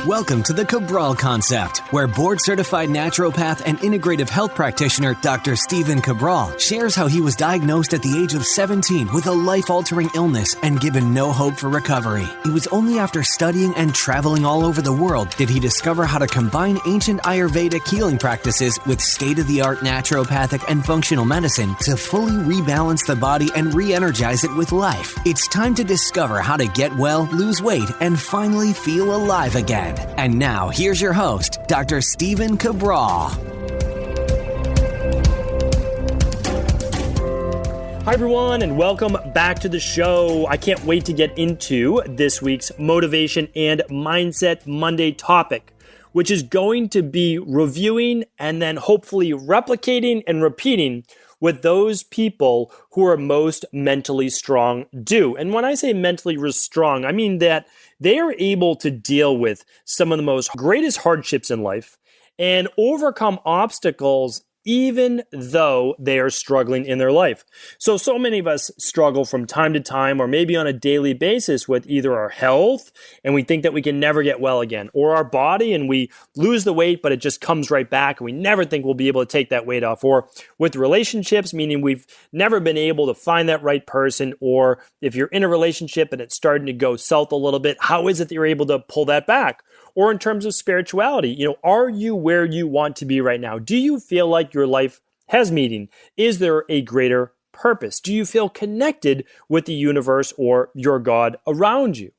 Welcome to the Cabral Concept, where board-certified naturopath and integrative health practitioner Dr. Stephen Cabral shares how he was diagnosed at the age of 17 with a life-altering illness and given no hope for recovery. It was only after studying and traveling all over the world did he discover how to combine ancient Ayurvedic healing practices with state-of-the-art naturopathic and functional medicine to fully rebalance the body and re-energize it with life. It's time to discover how to get well, lose weight, and finally feel alive again. And now, here's your host, Dr. Stephen Cabral. Hi, everyone, and welcome back to the show. I can't wait to get into this week's Motivation and Mindset Monday topic, which is going to be reviewing and then hopefully replicating and repeating what those people who are most mentally strong do. And when I say mentally strong, I mean that they are able to deal with some of the most greatest hardships in life and overcome obstacles even though they are struggling in their life. So many of us struggle from time to time or maybe on a daily basis with either our health and we think that we can never get well again, or our body and we lose the weight but it just comes right back and we never think we'll be able to take that weight off, or with relationships, meaning we've never been able to find that right person, or if you're in a relationship and it's starting to go south a little bit, how is it that you're able to pull that back? Or in terms of spirituality, are you where you want to be right now? Do you feel like your life has meaning? Is there a greater purpose? Do you feel connected with the universe or your God around you?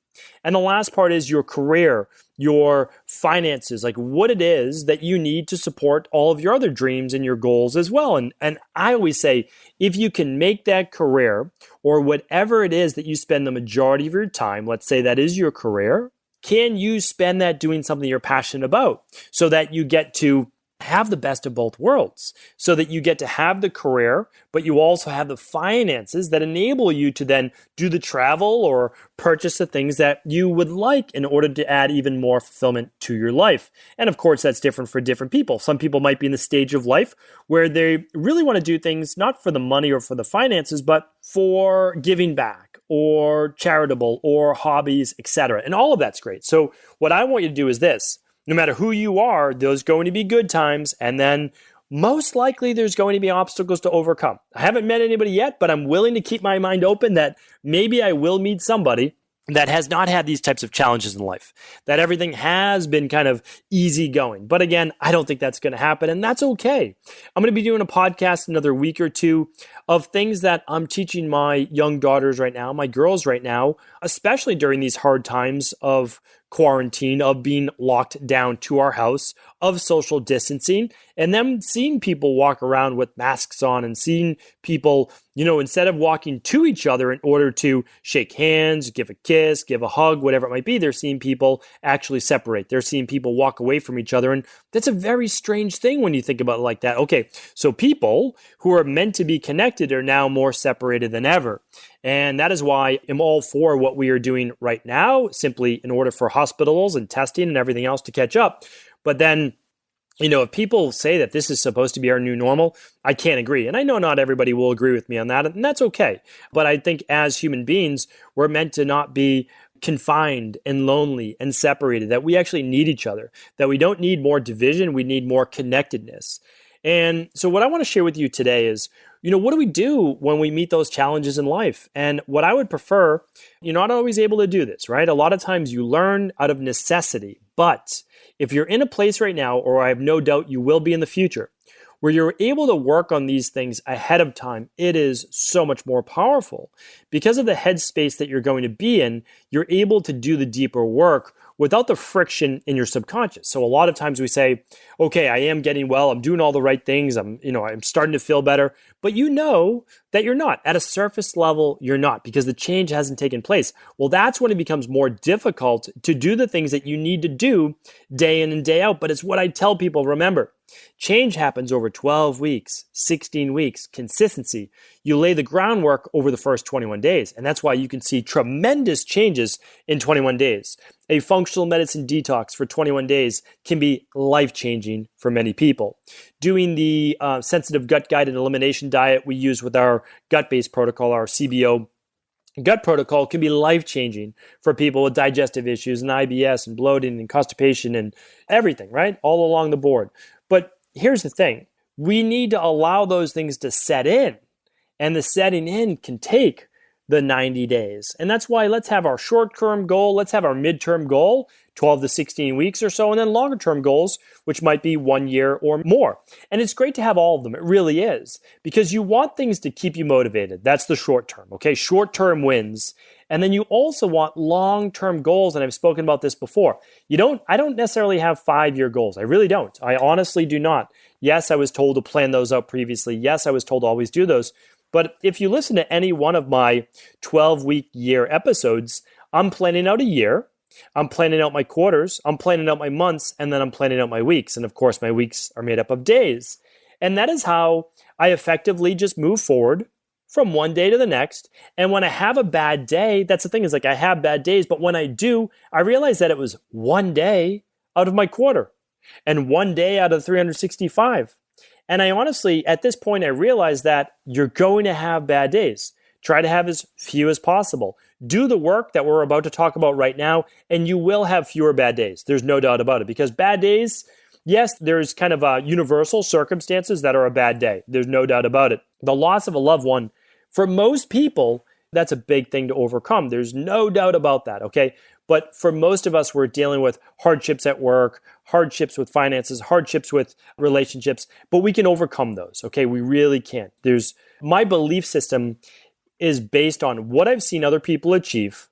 And the last part is your career, your finances, like what it is that you need to support all of your other dreams and your goals as well. And I always say, if you can make that career or whatever it is that you spend the majority of your time, let's say that is your career, can you spend that doing something you're passionate about so that you get to have the best of both worlds, so that you get to have the career, but you also have the finances that enable you to then do the travel or purchase the things that you would like in order to add even more fulfillment to your life. And of course, that's different for different people. Some people might be in the stage of life where they really want to do things not for the money or for the finances, but for giving back or charitable or hobbies, etc. And all of that's great. So what I want you to do is this. No matter who you are, there's going to be good times, and then most likely there's going to be obstacles to overcome. I haven't met anybody yet, but I'm willing to keep my mind open that maybe I will meet somebody that has not had these types of challenges in life, that everything has been kind of easy going. But again, I don't think that's going to happen, and that's okay. I'm going to be doing a podcast another week or two of things that I'm teaching my young daughters right now, my girls right now, especially during these hard times of quarantine, of being locked down to our house, of social distancing, and them seeing people walk around with masks on and seeing people, instead of walking to each other in order to shake hands, give a kiss, give a hug, whatever it might be, they're seeing people actually separate. They're seeing people walk away from each other. And that's a very strange thing when you think about it like that. Okay, so people who are meant to be connected are now more separated than ever. And that is why I'm all for what we are doing right now, simply in order for hospitals and testing and everything else to catch up. But then, if people say that this is supposed to be our new normal, I can't agree. And I know not everybody will agree with me on that, and that's okay. But I think as human beings, we're meant to not be confined and lonely and separated, that we actually need each other, that we don't need more division, we need more connectedness. And so what I want to share with you today is, what do we do when we meet those challenges in life? And what I would prefer, you're not always able to do this, right? A lot of times you learn out of necessity. But if you're in a place right now, or I have no doubt you will be in the future, where you're able to work on these things ahead of time, it is so much more powerful. Because of the headspace that you're going to be in, you're able to do the deeper work without the friction in your subconscious. So a lot of times we say, okay, I am getting well, I'm doing all the right things, I'm starting to feel better, but you know that you're not. At a surface level, you're not, because the change hasn't taken place. Well, that's when it becomes more difficult to do the things that you need to do day in and day out. But it's what I tell people, remember, change happens over 12 weeks, 16 weeks, consistency. You lay the groundwork over the first 21 days. And that's why you can see tremendous changes in 21 days. A functional medicine detox for 21 days can be life-changing for many people. Doing the sensitive gut guided elimination diet we use with our gut-based protocol, our CBO, Gut protocol can be life-changing for people with digestive issues and IBS and bloating and constipation and everything, right? All along the board. But here's the thing. We need to allow those things to set in. And the setting in can take the 90 days. And that's why let's have our short-term goal, let's have our midterm goal, 12 to 16 weeks or so, and then longer-term goals, which might be 1 year or more. And it's great to have all of them. It really is. Because you want things to keep you motivated. That's the short term, okay? Short-term wins. And then you also want long-term goals, and I've spoken about this before. I don't necessarily have 5-year goals. I really don't. I honestly do not. Yes, I was told to plan those out previously. Yes, I was told to always do those. But if you listen to any one of my 12-week year episodes, I'm planning out a year, I'm planning out my quarters, I'm planning out my months, and then I'm planning out my weeks. And of course, my weeks are made up of days. And that is how I effectively just move forward from one day to the next. And when I have a bad day, that's the thing is like I have bad days, but when I do, I realize that it was one day out of my quarter and one day out of 365. And I honestly, at this point, I realize that you're going to have bad days. Try to have as few as possible. Do the work that we're about to talk about right now, and you will have fewer bad days. There's no doubt about it. Because bad days, yes, there's kind of universal circumstances that are a bad day. There's no doubt about it. The loss of a loved one, for most people, that's a big thing to overcome. There's no doubt about that, okay? But for most of us, we're dealing with hardships at work, hardships with finances, hardships with relationships, but we can overcome those, okay? We really can. My belief system is based on what I've seen other people achieve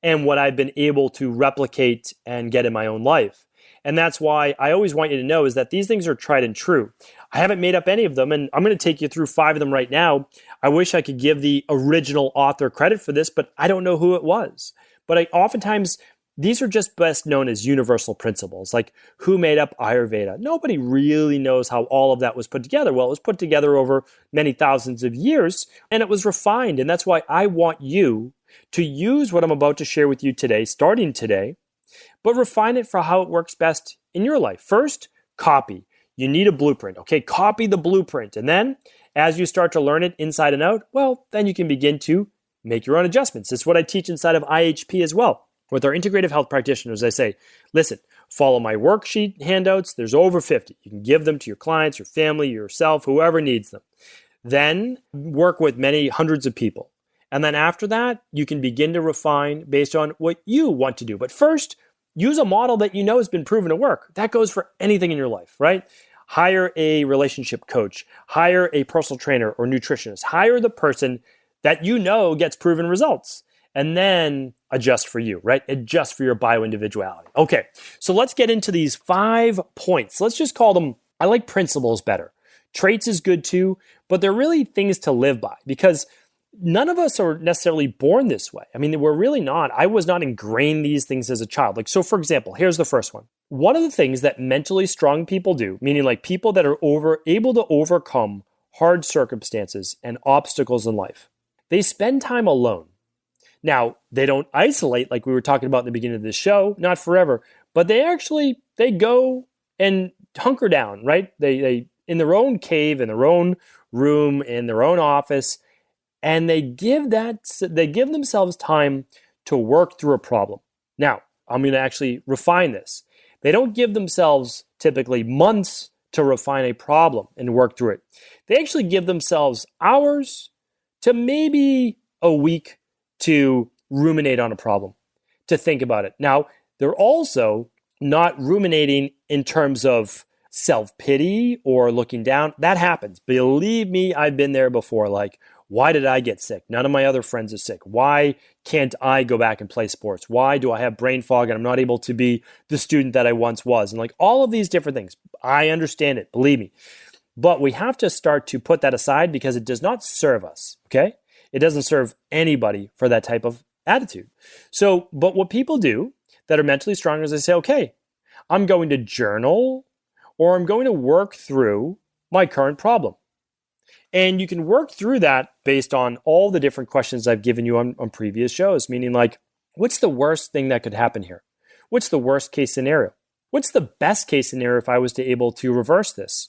and what I've been able to replicate and get in my own life. And that's why I always want you to know is that these things are tried and true. I haven't made up any of them, and I'm going to take you through 5 of them right now. I wish I could give the original author credit for this, but I don't know who it was. But oftentimes, these are just best known as universal principles, like who made up Ayurveda. Nobody really knows how all of that was put together. Well, it was put together over many thousands of years, and it was refined. And that's why I want you to use what I'm about to share with you today, starting today, but refine it for how it works best in your life. First, copy. You need a blueprint, okay? Copy the blueprint. And then, as you start to learn it inside and out, well, then you can begin to make your own adjustments. It's what I teach inside of IHP as well. With our integrative health practitioners, I say, listen, follow my worksheet handouts. There's over 50. You can give them to your clients, your family, yourself, whoever needs them. Then work with many hundreds of people. And then after that, you can begin to refine based on what you want to do. But first, use a model that you know has been proven to work. That goes for anything in your life, right? Hire a relationship coach. Hire a personal trainer or nutritionist. Hire the person that you know gets proven results. And then adjust for you, right? Adjust for your bio-individuality. Okay, so let's get into these 5 points. Let's just call them, I like principles better. Traits is good too, but they're really things to live by because none of us are necessarily born this way. I mean, we're really not. I was not ingrained these things as a child. So for example, here's the first one. One of the things that mentally strong people do, meaning like people that are able to overcome hard circumstances and obstacles in life, they spend time alone. Now, they don't isolate like we were talking about in the beginning of this show, not forever, but they go and hunker down, right? They in their own cave, in their own room, in their own office, and they give themselves time to work through a problem. Now, I'm going to actually refine this. They don't give themselves typically months to refine a problem and work through it. They actually give themselves hours to maybe a week to ruminate on a problem, to think about it. Now, they're also not ruminating in terms of self-pity or looking down. That happens. Believe me, I've been there before. Like, why did I get sick? None of my other friends are sick. Why can't I go back and play sports? Why do I have brain fog and I'm not able to be the student that I once was? And like all of these different things. I understand it, believe me. But we have to start to put that aside because it does not serve us, okay? It doesn't serve anybody for that type of attitude. So, but what people do that are mentally strong is they say, okay, I'm going to journal or I'm going to work through my current problem. And you can work through that based on all the different questions I've given you on previous shows, meaning like, what's the worst thing that could happen here? What's the worst case scenario? What's the best case scenario if I was to able to reverse this?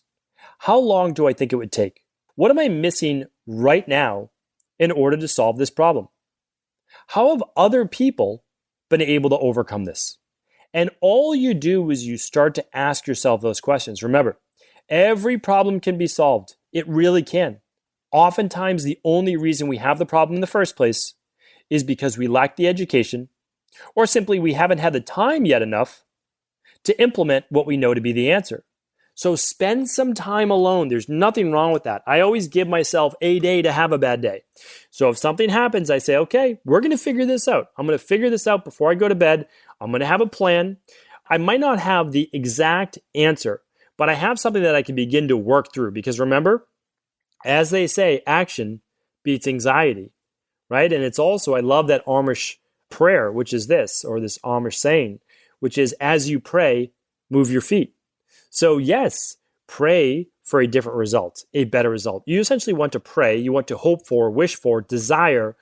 How long do I think it would take? What am I missing right now in order to solve this problem? How have other people been able to overcome this? And all you do is you start to ask yourself those questions. Remember, every problem can be solved. It really can. Oftentimes, the only reason we have the problem in the first place is because we lack the education, or simply we haven't had the time yet enough to implement what we know to be the answer. So spend some time alone. There's nothing wrong with that. I always give myself a day to have a bad day. So if something happens, I say, okay, we're going to figure this out. I'm going to figure this out before I go to bed. I'm going to have a plan. I might not have the exact answer, but I have something that I can begin to work through. Because remember, as they say, action beats anxiety, right? And it's also, I love that Amish prayer, which is this, or this Amish saying, which is, as you pray, move your feet. So yes, pray for a different result, a better result. You essentially want to pray, you want to hope for, wish for, desire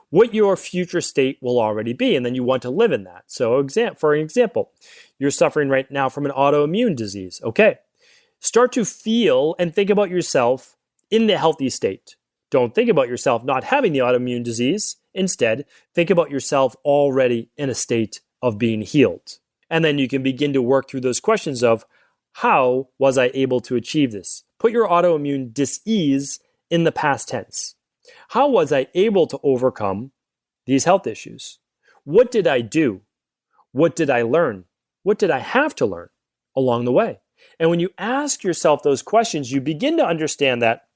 what your future state will already be, and then you want to live in that. So for example, you're suffering right now from an autoimmune disease. Okay, start to feel and think about yourself in the healthy state. Don't think about yourself not having the autoimmune disease. Instead, think about yourself already in a state of being healed. And then you can begin to work through those questions of, how was I able to achieve this? Put your autoimmune dis-ease in the past tense. How was I able to overcome these health issues? What did I do? What did I learn? What did I have to learn along the way? And when you ask yourself those questions, you begin to understand that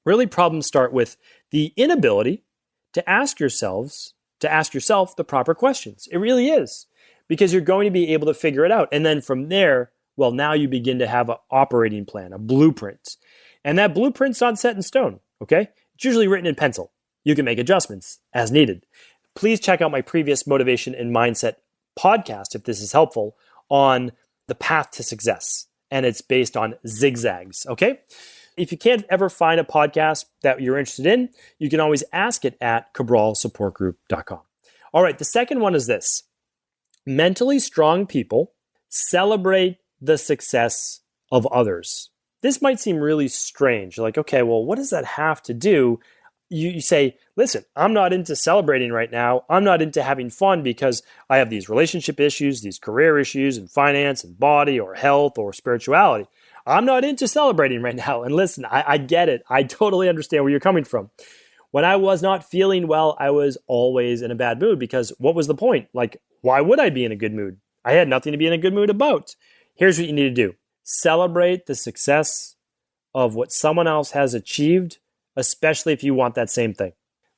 really problems start with the inability to ask yourself the proper questions. It really is, because you're going to be able to figure it out. And then from there, well, now you begin to have an operating plan, a blueprint. And that blueprint's not set in stone, okay? It's usually written in pencil. You can make adjustments as needed. Please check out my previous motivation and mindset podcast, if this is helpful, on the path to success. And it's based on zigzags, okay? If you can't ever find a podcast that you're interested in, you can always ask it at cabralsupportgroup.com. All right, the second one is this. Mentally strong people celebrate the success of others. This might seem really strange. Like, okay, well, what does that have to do? You say, listen, I'm not into celebrating right now. I'm not into having fun because I have these relationship issues, these career issues, and finance and body or health or spirituality. I'm not into celebrating right now. And listen, I get it. I totally understand where you're coming from. When I was not feeling well, I was always in a bad mood because what was the point? Like, why would I be in a good mood? I had nothing to be in a good mood about. Here's what you need to do. Celebrate the success of what someone else has achieved, especially if you want that same thing.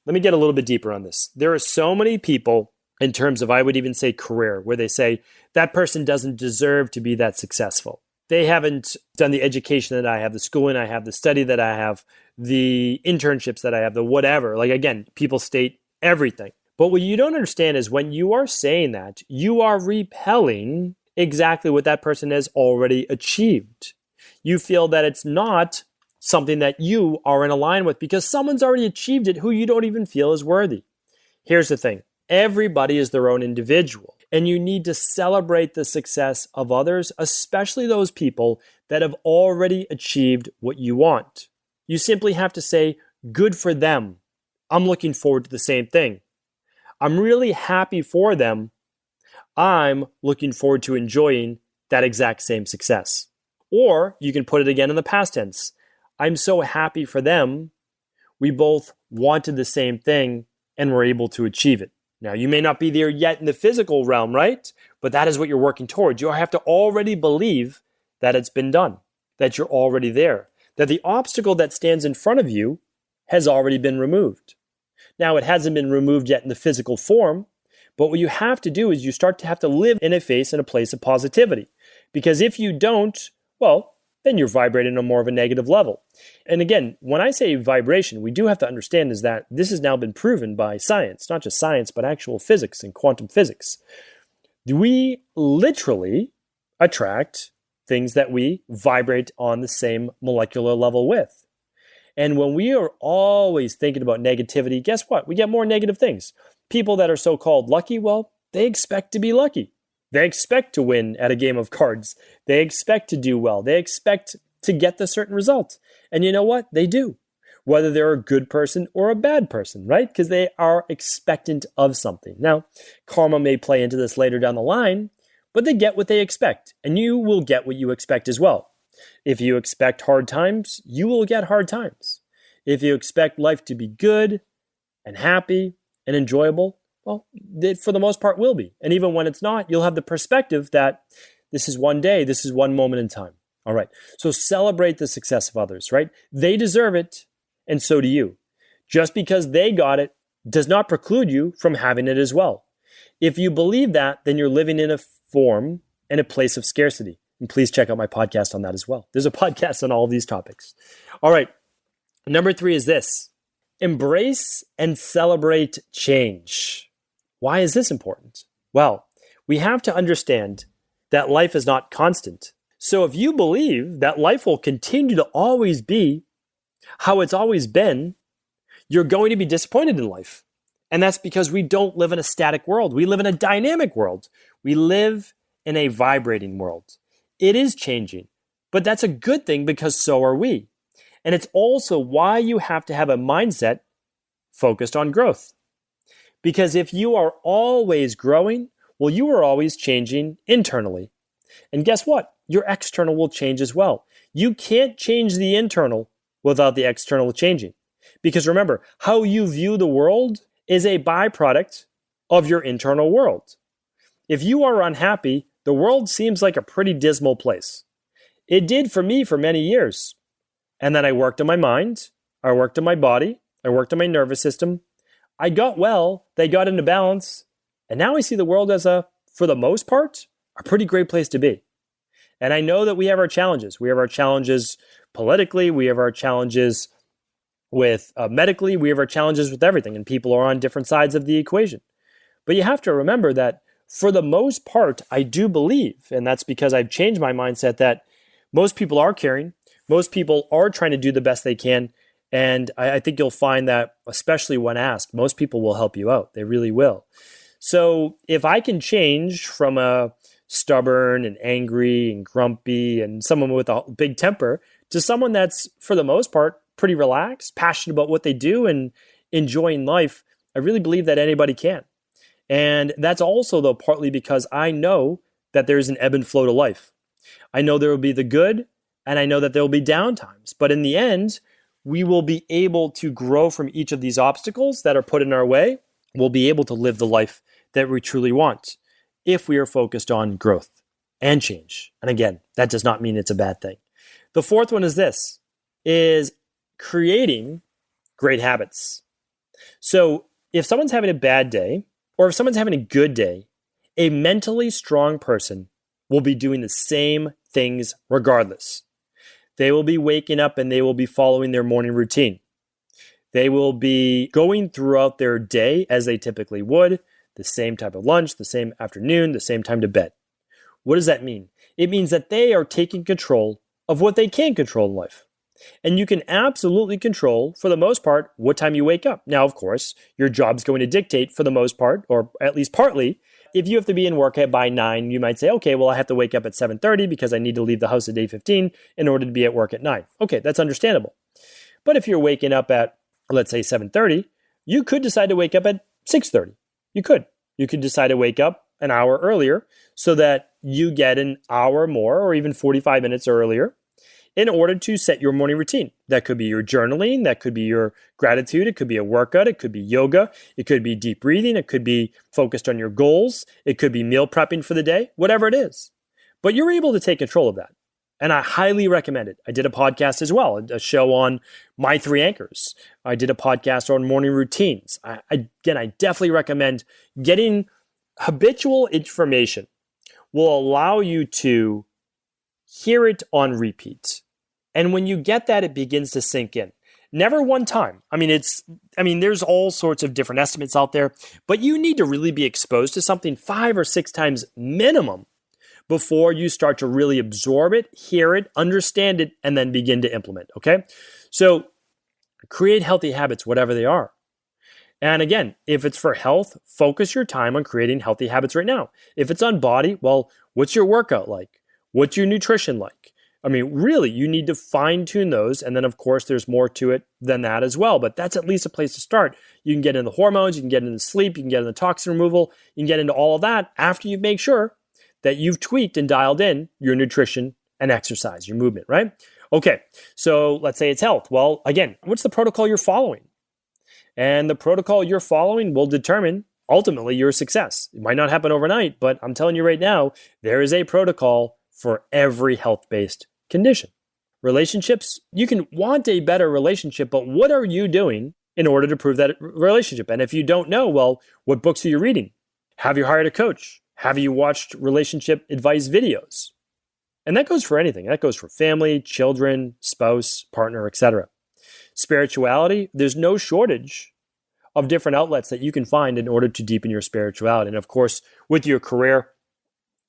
Let me get a little bit deeper on this. There are so many people in terms of, I would even say career, where they say that person doesn't deserve to be that successful. They haven't done the education that I have, the schooling I have, the study that I have, the internships that I have, the whatever. Like, again, people state everything. But what you don't understand is when you are saying that, you are repelling exactly what that person has already achieved. You feel that it's not something that you are in a line with because someone's already achieved it who you don't even feel is worthy. Here's the thing. Everybody is their own individual, and you need to celebrate the success of others, especially those people that have already achieved what you want. You simply have to say, good for them. I'm looking forward to the same thing. I'm really happy for them. I'm looking forward to enjoying that exact same success. Or you can put it again in the past tense. I'm so happy for them. We both wanted the same thing and were able to achieve it. Now, you may not be there yet in the physical realm, right? But that is what you're working towards. You have to already believe that it's been done, that you're already there, that the obstacle that stands in front of you has already been removed. Now, it hasn't been removed yet in the physical form, but what you have to do is you start to have to live in a place of positivity. Because if you don't, well, then you're vibrating on more of a negative level. And again, when I say vibration, we do have to understand is that this has now been proven by science, not just science, but actual physics and quantum physics. We literally attract things that we vibrate on the same molecular level with. And when we are always thinking about negativity, guess what? We get more negative things. People that are so-called lucky, well, they expect to be lucky. They expect to win at a game of cards. They expect to do well. They expect to get the certain result. And you know what? They do. whether they're a good person or a bad person, right? Because they are expectant of something. Now, karma may play into this later down the line, but they get what they expect, and you will get what you expect as well. If you expect hard times, you will get hard times. If you expect life to be good and happy and enjoyable, well, it for the most part will be. And even when it's not, you'll have the perspective that this is one day, this is one moment in time. All right, so celebrate the success of others, right? They deserve it, and so do you. Just because they got it does not preclude you from having it as well. If you believe that, then you're living in a form and a place of scarcity. And please check out my podcast on that as well. There's a podcast on all of these topics. All right, number 3 is this. Embrace and celebrate change. Why is this important? Well, we have to understand that life is not constant. So if you believe that life will continue to always be how it's always been, you're going to be disappointed in life. And that's because we don't live in a static world. We live in a dynamic world. We live in a vibrating world. It is changing, but that's a good thing because so are we. And it's also why you have to have a mindset focused on growth. Because if you are always growing, well, you are always changing internally. And guess what? Your external will change as well. You can't change the internal without the external changing. Because remember, how you view the world is a byproduct of your internal world. If you are unhappy, the world seems like a pretty dismal place. It did for me for many years. And then I worked on my mind, I worked on my body, I worked on my nervous system. I got well, they got into balance, and now I see the world as for the most part, a pretty great place to be. And I know that we have our challenges. We have our challenges politically, we have our challenges with medically, we have our challenges with everything, and people are on different sides of the equation. But you have to remember that for the most part, I do believe, and that's because I've changed my mindset, that most people are caring, most people are trying to do the best they can, and I think you'll find that, especially when asked, most people will help you out. They really will. So if I can change from a stubborn and angry and grumpy and someone with a big temper to someone that's, for the most part, pretty relaxed, passionate about what they do and enjoying life, I really believe that anybody can. And that's also, though, partly because I know that there's an ebb and flow to life. I know there will be the good, and I know that there will be down times. But in the end, we will be able to grow from each of these obstacles that are put in our way. We'll be able to live the life that we truly want if we are focused on growth and change. And again, that does not mean it's a bad thing. The fourth one is this, is creating great habits. So if someone's having a bad day, or if someone's having a good day, a mentally strong person will be doing the same things regardless. They will be waking up and they will be following their morning routine. They will be going throughout their day as they typically would, the same type of lunch, the same afternoon, the same time to bed. What does that mean? It means that they are taking control of what they can control in life. And you can absolutely control, for the most part, what time you wake up. Now, of course, your job's going to dictate, for the most part, or at least partly, if you have to be in work by 9, you might say, okay, well, I have to wake up at 7:30 because I need to leave the house at 8:15 in order to be at work at 9. Okay, that's understandable. But if you're waking up at, let's say, 7:30, you could decide to wake up at 6:30. You could. You could decide to wake up an hour earlier so that you get an hour more or even 45 minutes earlier in order to set your morning routine. That could be your journaling, that could be your gratitude, it could be a workout, it could be yoga, it could be deep breathing, it could be focused on your goals, it could be meal prepping for the day, whatever it is. But you're able to take control of that. And I highly recommend it. I did a podcast as well, a show on my 3 anchors. I did a podcast on morning routines. I definitely recommend getting habitual information will allow you to hear it on repeat. And when you get that, it begins to sink in. Never one time. There's all sorts of different estimates out there, but you need to really be exposed to something 5 or 6 times minimum before you start to really absorb it, hear it, understand it, and then begin to implement, okay? So create healthy habits, whatever they are. And again, if it's for health, focus your time on creating healthy habits right now. If it's on body, well, what's your workout like? What's your nutrition like? I mean, really, you need to fine tune those. And then, of course, there's more to it than that as well. But that's at least a place to start. You can get into the hormones, you can get into sleep, you can get into toxin removal, you can get into all of that after you make sure that you've tweaked and dialed in your nutrition and exercise, your movement, right? Okay, so let's say it's health. Well, again, what's the protocol you're following? And the protocol you're following will determine ultimately your success. It might not happen overnight, but I'm telling you right now, there is a protocol for every health-based condition. Relationships, you can want a better relationship, but what are you doing in order to improve that relationship? And if you don't know, well, what books are you reading? Have you hired a coach? Have you watched relationship advice videos? And that goes for anything. That goes for family, children, spouse, partner, etc. Spirituality, there's no shortage of different outlets that you can find in order to deepen your spirituality. And of course, with your career,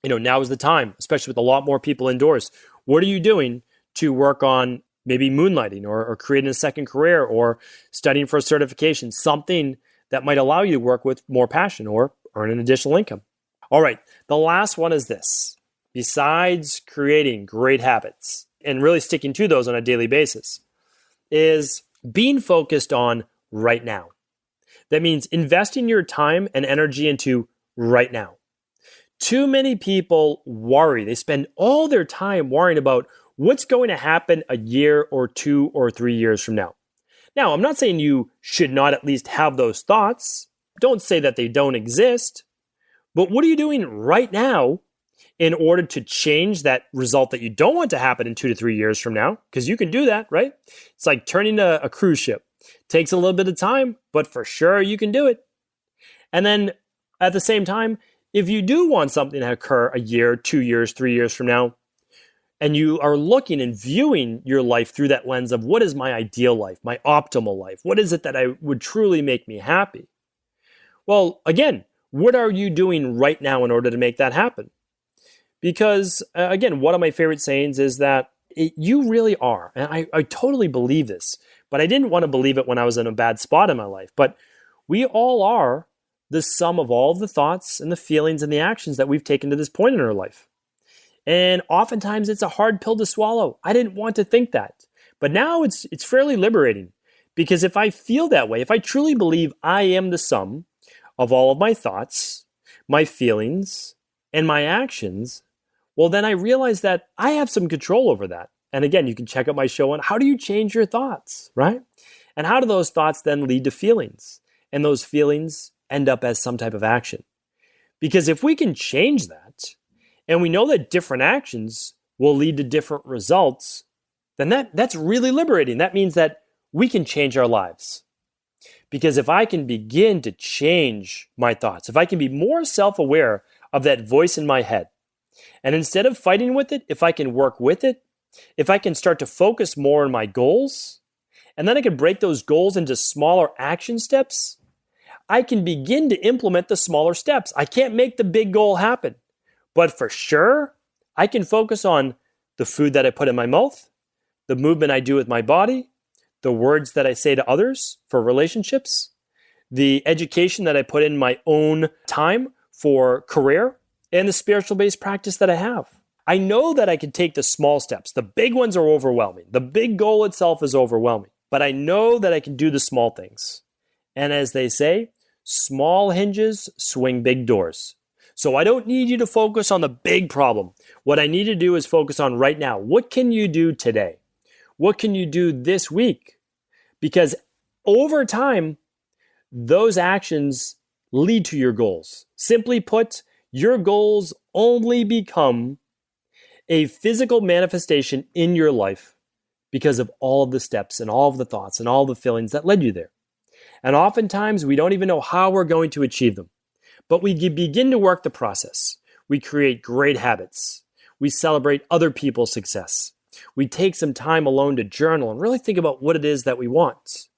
now is the time, especially with a lot more people indoors. What are you doing to work on maybe moonlighting or creating a second career or studying for a certification, something that might allow you to work with more passion or earn an additional income? All right, the last one is this. Besides creating great habits and really sticking to those on a daily basis, is being focused on right now. That means investing your time and energy into right now. Too many people worry. They spend all their time worrying about what's going to happen a year or 2 or 3 years from now. Now, I'm not saying you should not at least have those thoughts. Don't say that they don't exist. But what are you doing right now in order to change that result that you don't want to happen in 2 to 3 years from now? Because you can do that, right? It's like turning a cruise ship. Takes a little bit of time, but for sure you can do it. And then at the same time, if you do want something to occur a year, 2 years, 3 years from now, and you are looking and viewing your life through that lens of what is my ideal life, my optimal life, what is it that I would truly make me happy? Well, again, what are you doing right now in order to make that happen? Because, again, one of my favorite sayings is that you really are, and I totally believe this, but I didn't want to believe it when I was in a bad spot in my life, but we all are the sum of all of the thoughts and the feelings and the actions that we've taken to this point in our life. And oftentimes it's a hard pill to swallow. I didn't want to think that, but now it's fairly liberating, because if I feel that way, if I truly believe I am the sum of all of my thoughts, my feelings, and my actions, well, then I realize that I have some control over that. And again, you can check out my show on how do you change your thoughts, right? And how do those thoughts then lead to feelings? And those feelings end up as some type of action. Because if we can change that, and we know that different actions will lead to different results, then that's really liberating. That means that we can change our lives. Because if I can begin to change my thoughts, if I can be more self-aware of that voice in my head, and instead of fighting with it, if I can work with it, if I can start to focus more on my goals, and then I can break those goals into smaller action steps, I can begin to implement the smaller steps. I can't make the big goal happen, but for sure, I can focus on the food that I put in my mouth, the movement I do with my body, the words that I say to others for relationships, the education that I put in my own time for career, and the spiritual-based practice that I have. I know that I can take the small steps. The big ones are overwhelming. The big goal itself is overwhelming. But I know that I can do the small things. And as they say, small hinges swing big doors. So I don't need you to focus on the big problem. What I need to do is focus on right now. What can you do today? What can you do this week? Because over time, those actions lead to your goals. Simply put, your goals only become a physical manifestation in your life because of all of the steps and all of the thoughts and all the feelings that led you there. And oftentimes we don't even know how we're going to achieve them. But we begin to work the process. We create great habits. We celebrate other people's success. We take some time alone to journal and really think about what it is that we want.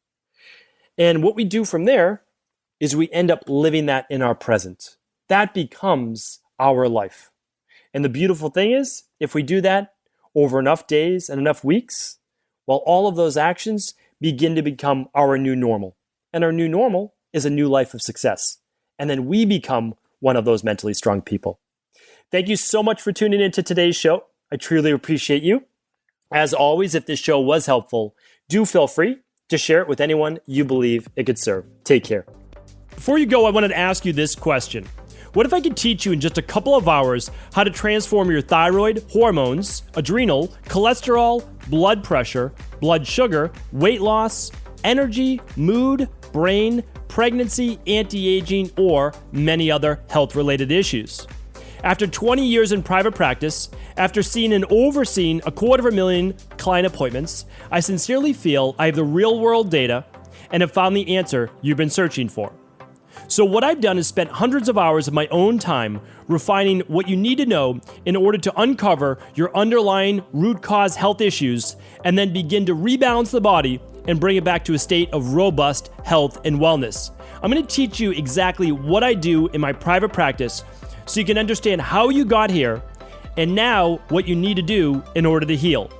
And what we do from there is we end up living that in our present. That becomes our life. And the beautiful thing is, if we do that over enough days and enough weeks, well, all of those actions begin to become our new normal. And our new normal is a new life of success. And then we become one of those mentally strong people. Thank you so much for tuning into today's show. I truly appreciate you. As always, if this show was helpful, do feel free to share it with anyone you believe it could serve. Take care. Before you go, I wanted to ask you this question. What if I could teach you in just a couple of hours how to transform your thyroid, hormones, adrenal, cholesterol, blood pressure, blood sugar, weight loss, energy, mood, brain, pregnancy, anti-aging, or many other health-related issues? After 20 years in private practice, after seeing and overseeing 250,000 client appointments, I sincerely feel I have the real-world data and have found the answer you've been searching for. So what I've done is spent hundreds of hours of my own time refining what you need to know in order to uncover your underlying root cause health issues and then begin to rebalance the body and bring it back to a state of robust health and wellness. I'm going to teach you exactly what I do in my private practice so you can understand how you got here and now what you need to do in order to heal.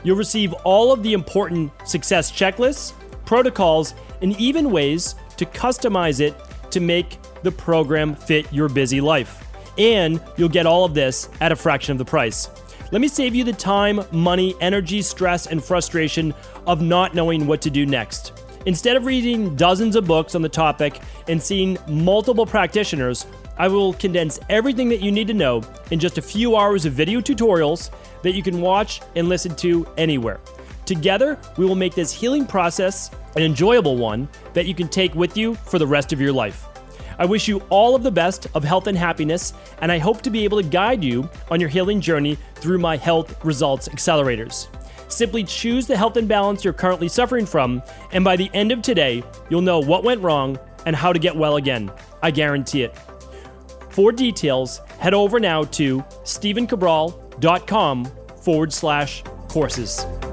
You'll receive all of the important success checklists, protocols, and even ways to customize it to make the program fit your busy life. And you'll get all of this at a fraction of the price. Let me save you the time, money, energy, stress, and frustration of not knowing what to do next. Instead of reading dozens of books on the topic and seeing multiple practitioners, I will condense everything that you need to know in just a few hours of video tutorials that you can watch and listen to anywhere. Together, we will make this healing process an enjoyable one that you can take with you for the rest of your life. I wish you all of the best of health and happiness, and I hope to be able to guide you on your healing journey through my Health Results Accelerators. Simply choose the health imbalance you're currently suffering from, and by the end of today, you'll know what went wrong and how to get well again. I guarantee it. For details, head over now to stevencabral.com/courses.